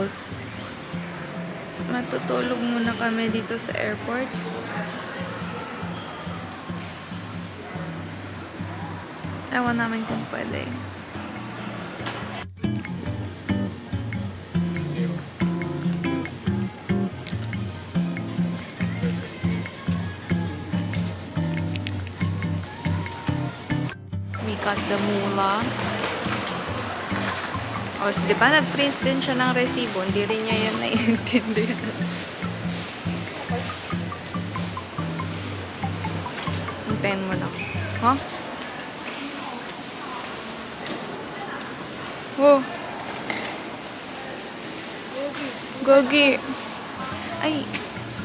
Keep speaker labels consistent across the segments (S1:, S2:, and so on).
S1: Tapos, matutulog muna kami dito sa airport. Ewan namin kung pwede. We got the mula. O, di ba nag-print din siya ng resibo? Hindi rin niya yan naiintindihan. Hintayin mo lang. Huh? Oh. Gogi. Ay.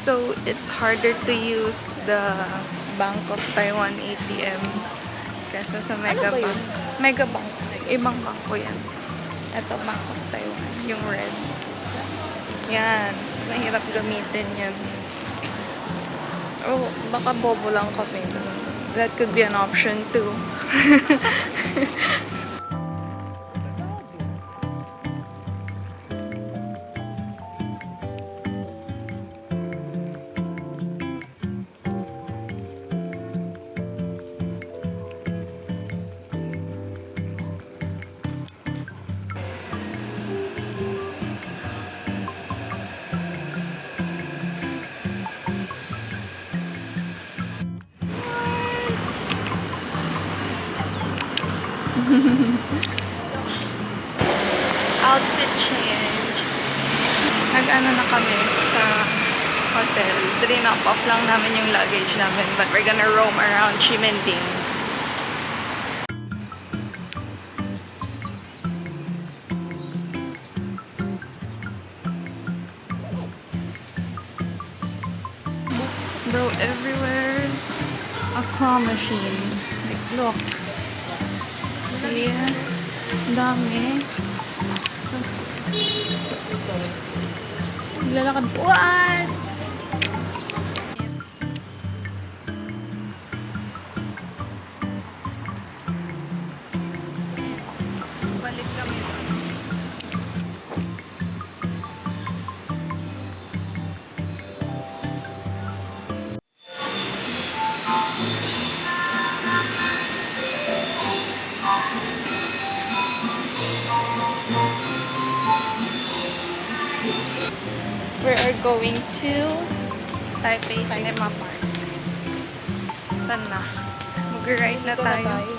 S1: So, it's harder to use the Bank of Taiwan ATM kesa sa Megabank. Megabank. Ibang bangko yan. Ito, Bank of Taiwan. Yung red. Yan. Mas mahirap gamitin yan. Oh, baka bobo lang kami. That could be an option too. Outfit change. Nag-ano na kami sa hotel. Drop off lang namin yung luggage namin. But we're gonna roam around Ximending. Bro, everywhere's a claw machine. Like, look. See? Dami. So, lalakad. What? Balik kami. We are going to Taipei Cinema Park. Saan na? Mag-ride na tayo.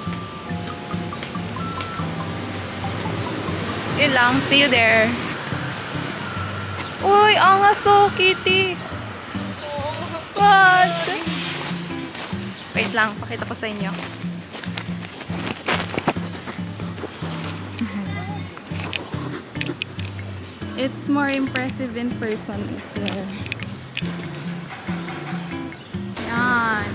S1: Yun lang. See you there. Uy, angas oh, Kitty. What? Wait lang. Pakita ko sa inyo. It's more impressive in person as well. Yan.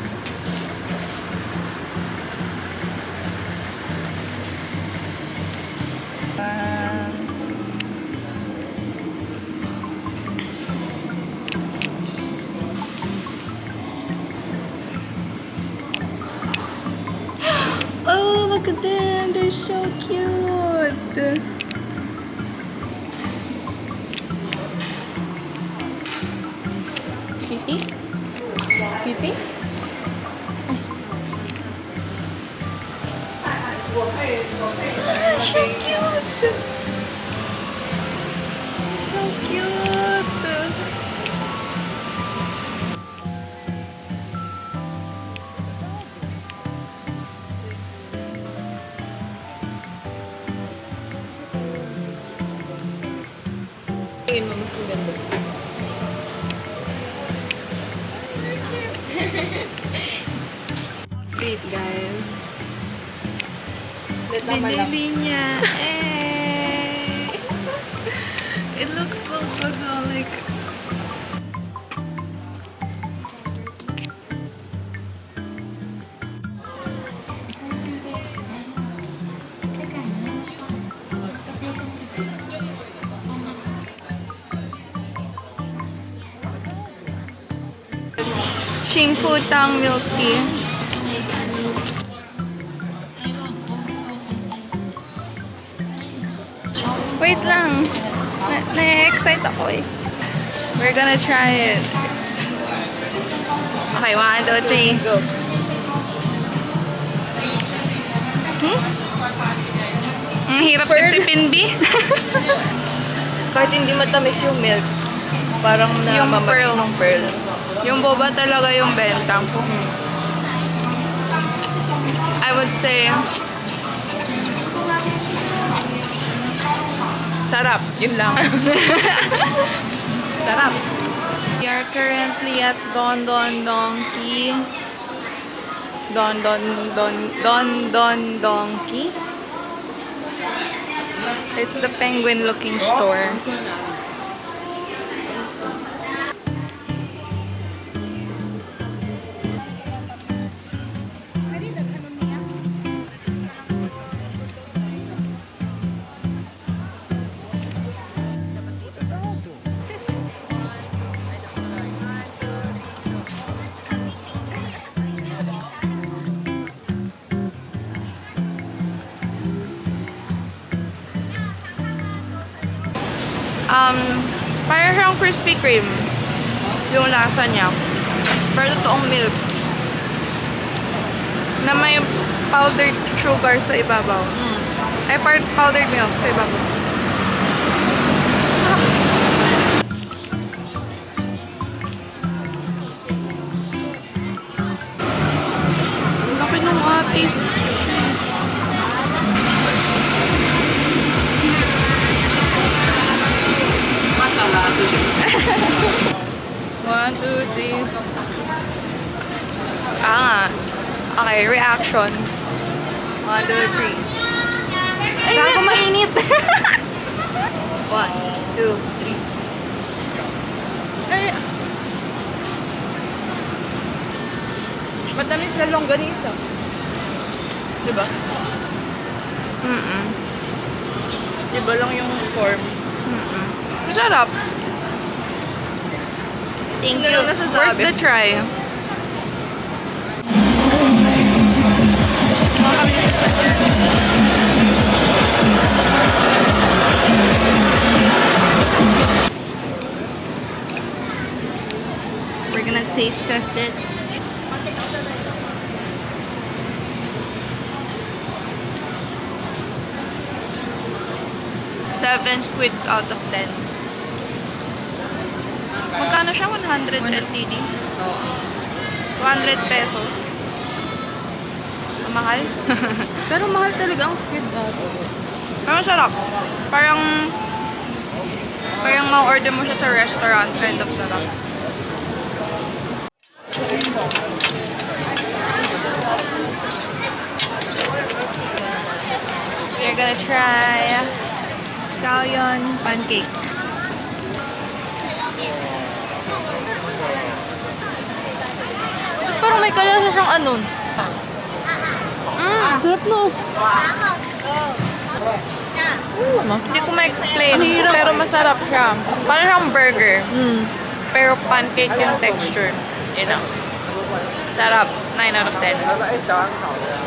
S1: Oh, look at them. They're so cute. Kitty? Kitty? Oh. So cute! So cute! Tingin mo mas maganda. Great, guys. Binili niya. Hey! It looks so good though, like... Xingfu Tang milk tea. Wait lang. Na-excite ako eh. We're gonna try it. Okay, 1, 2, 3.
S2: Go.
S1: Ang hirap
S2: Pearl.
S1: sipsipin, B.
S2: Kahit hindi matamis yung milk, parang
S1: Yung
S2: namamash
S1: pearl.
S2: ng pearl.
S1: Yung boba talaga yung benta ko. I would say, sarap. Yun lang. Sarap. We are currently at Don Don Donkey. Don Donkey. It's the penguin looking store. Parang siyang Krispy Kreme yung lasa niya. Pero totoong milk na may powdered sugar sa ibabaw. Ay, powdered milk sa ibabaw. Ang laki ng atis. One, two, three. Angas. Okay, reaction. 1, 2, 3. Saan ko mainit? 1, 2, 3. Ay. Matamis na longganisa. Diba? Diba lang yung form? Masarap. Thank you. Worth the try. We're gonna taste test it. Seven squids out of 10. Magkano siya? 100 LTD?
S2: Oo.
S1: 200 pesos. Ang mahal?
S2: Pero mahal talaga ang squid natin.
S1: Pero masarap. Parang ma-order mo siya sa restaurant. Kind of sarap. We're gonna try scallion pancake.
S2: Parang may kalasa siyang ano. Sarap no.
S1: Hindi ko ma-explain, pero masarap siya. Parang siyang burger, pero pancake yung texture. Yun lang. Sarap. 9 out of 10.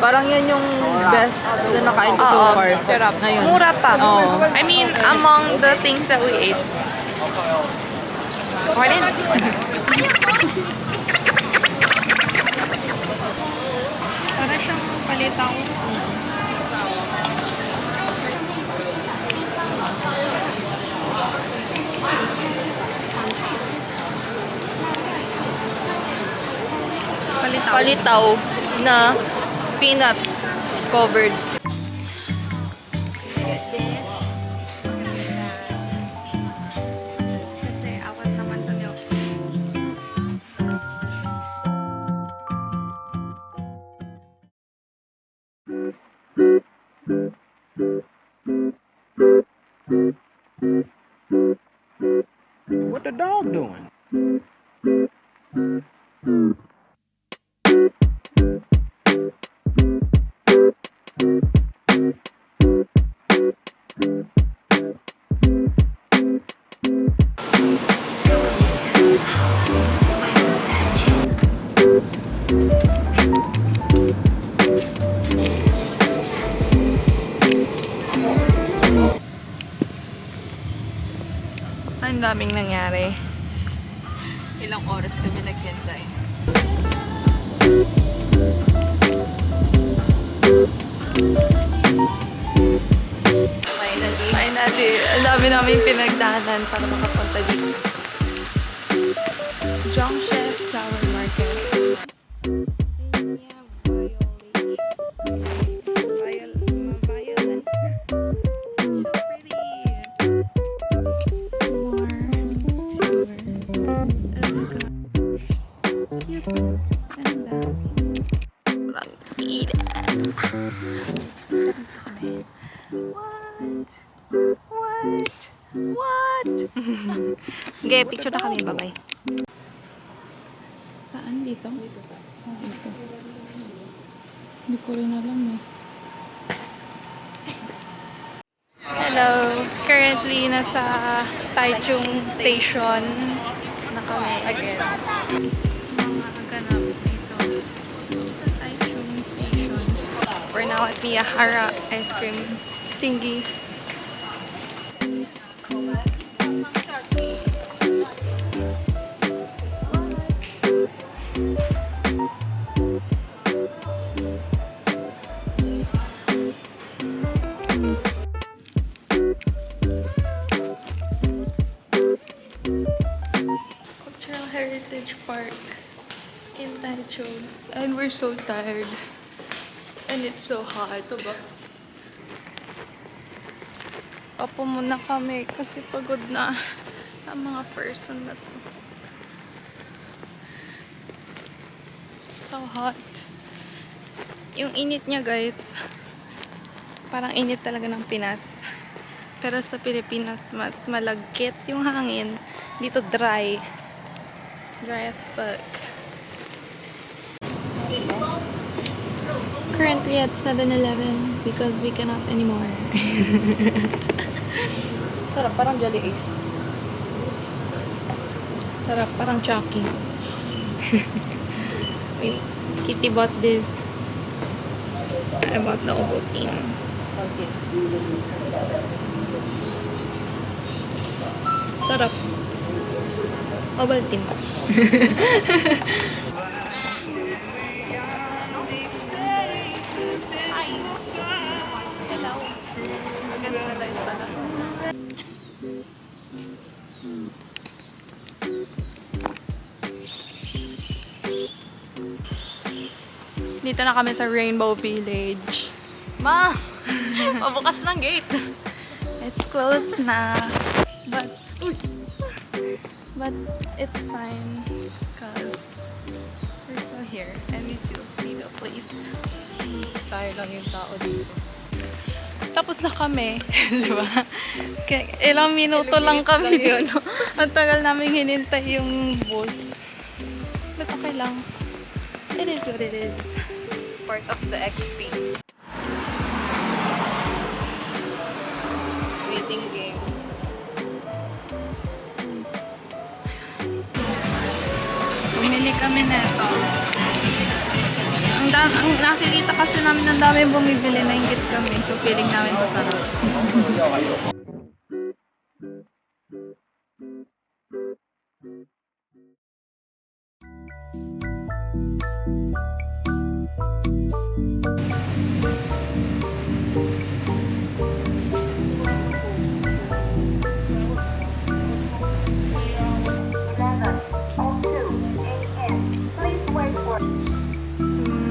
S2: Parang yan yung best na nakain ko so
S1: Oo,
S2: far.
S1: sarap.
S2: Ngayon.
S1: Mura pa.
S2: Oo.
S1: I mean, among the things that we ate. Okay din. Para siyang palitaw.
S2: Palitaw na peanut covered.
S1: Kasi awat naman sa milk.
S3: What the dog doing?
S1: Ang daming nangyari.
S2: Ilang oras kami naghintay.
S1: Finally, ang dami namin pinagdaanan para makapunta dito. Zhongshe Flower Market. Violet. So pretty. More. Silver. Oh my god. Cute. Ganda. Parang eat it. What? What? What? Okay, picture na kami. Bye-bye. Saan? Dito? Dito. Hindi ko rin alam eh. Hello! Currently, nasa Taichung Station na kami.
S2: Again.
S1: Mga ganap dito sa Taichung Station. We're now at Miyahara Ice Cream Thingy. Cultural Heritage Park in Taichung. And we're so tired. And it's so hot. Ito ba? Opo muna kami kasi pagod na ang mga person na to. It's so hot. Yung init niya guys, parang init talaga ng Pinas. Pero sa Pilipinas, mas malagkit yung hangin. Dito dry. Dry as fuck. Currently at 7-Eleven because we cannot anymore.
S2: Sarap, parang Jolly Ace.
S1: Sarap, parang Chucky. Wait, Kitty bought this. I bought the Ovaltine.
S2: Okay.
S1: Sarap. Ovaltine. Hello. Against the light pala. Dito na kami sa Rainbow Village.
S2: Ma! Pabukas ng gate.
S1: It's closed na. But it's fine because we're still here and we still see the place.
S2: Tayo lang yung tao dito.
S1: Tapos na kami, di ba? Ilang minuto lang kami dito. Ang tagal namin hinintay yung bus. But okay lang. It is what it is.
S2: Part of the XP. Waiting game.
S1: Bumili kami neto. Ang nakikita kasi namin ang dami bumibili, nainggit kami. So feeling namin masarap.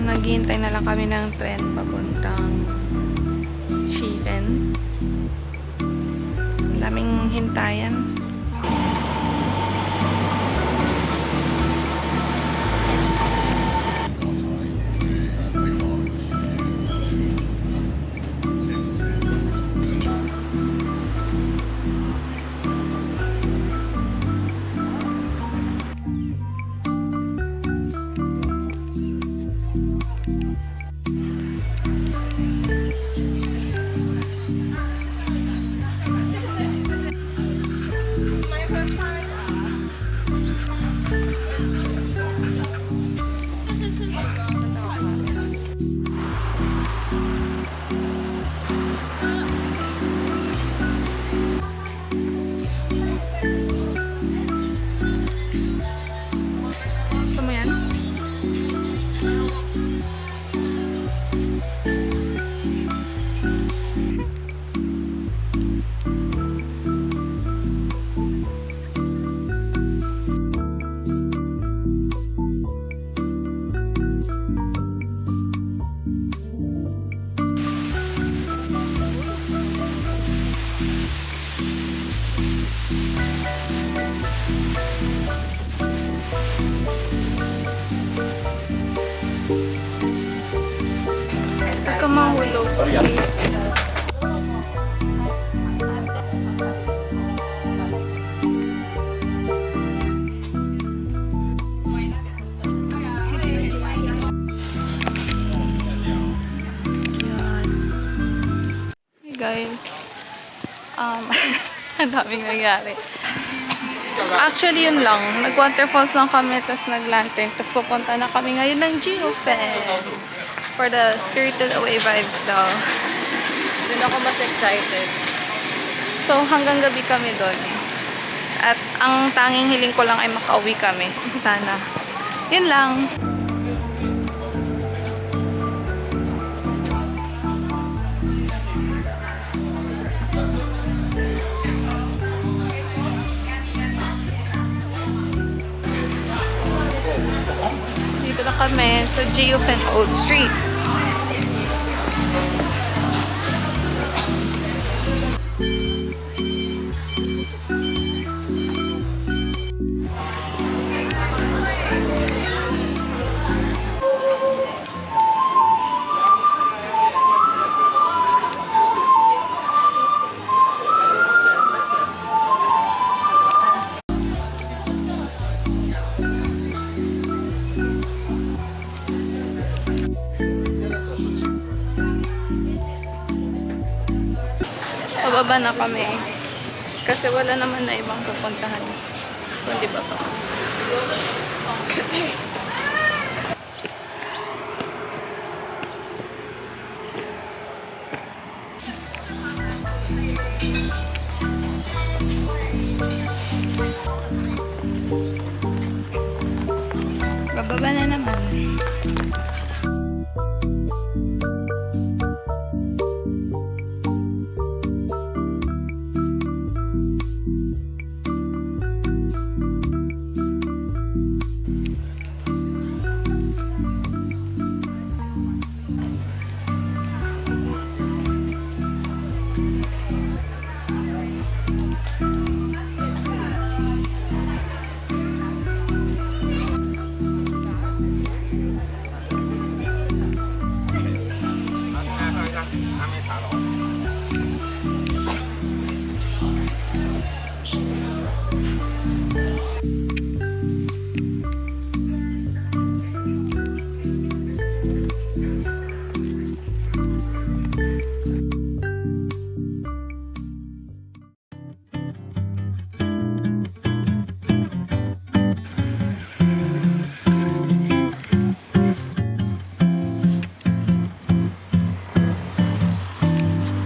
S1: Naghihintay na lang kami ng tren papuntang Shifen. Ang daming hintayan. guys. Ang daming nangyari. Actually, yun lang. Nag-waterfalls lang kami, tapos nag-lantern. Tapos pupunta na kami ngayon ng Geofen. For the Spirited Away vibes daw.
S2: Doon ako mas excited.
S1: So, hanggang gabi kami doon. At ang tanging hiling ko lang ay makauwi kami. Sana. Yun lang. Dito na kami sa Geofen Old Street. Pababa na kami. Kasi wala naman na ibang pupuntahan. Kundi ba pa? Bababa na naman.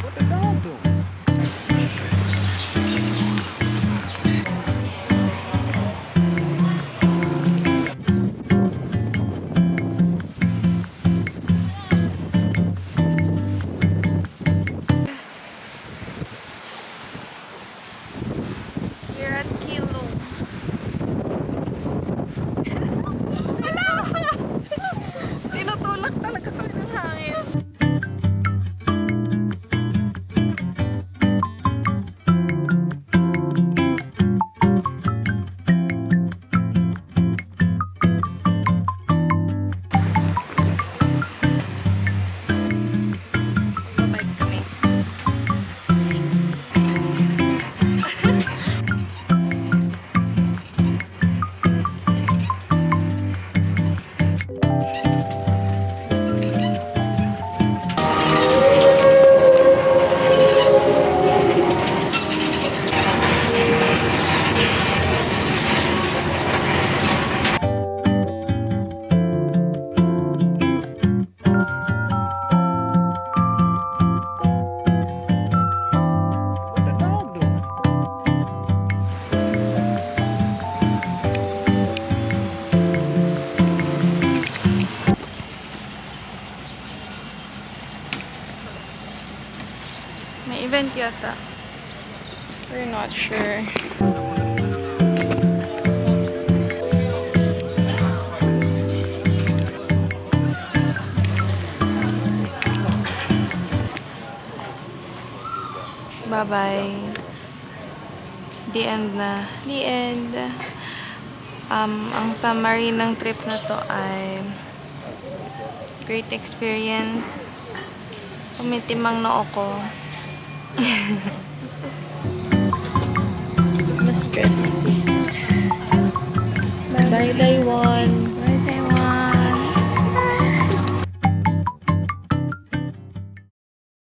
S3: What the dog doing?
S1: We're at Kilo. Tinutulak talaga kami ng hangin. Babay kami.
S3: What the dog doing?
S1: May event yata. We're not sure. Bye-bye. The end na. The end. Ang summary ng trip na to ay great experience. Tumitimang noo ko. Na-stress. Bye, Taiwan.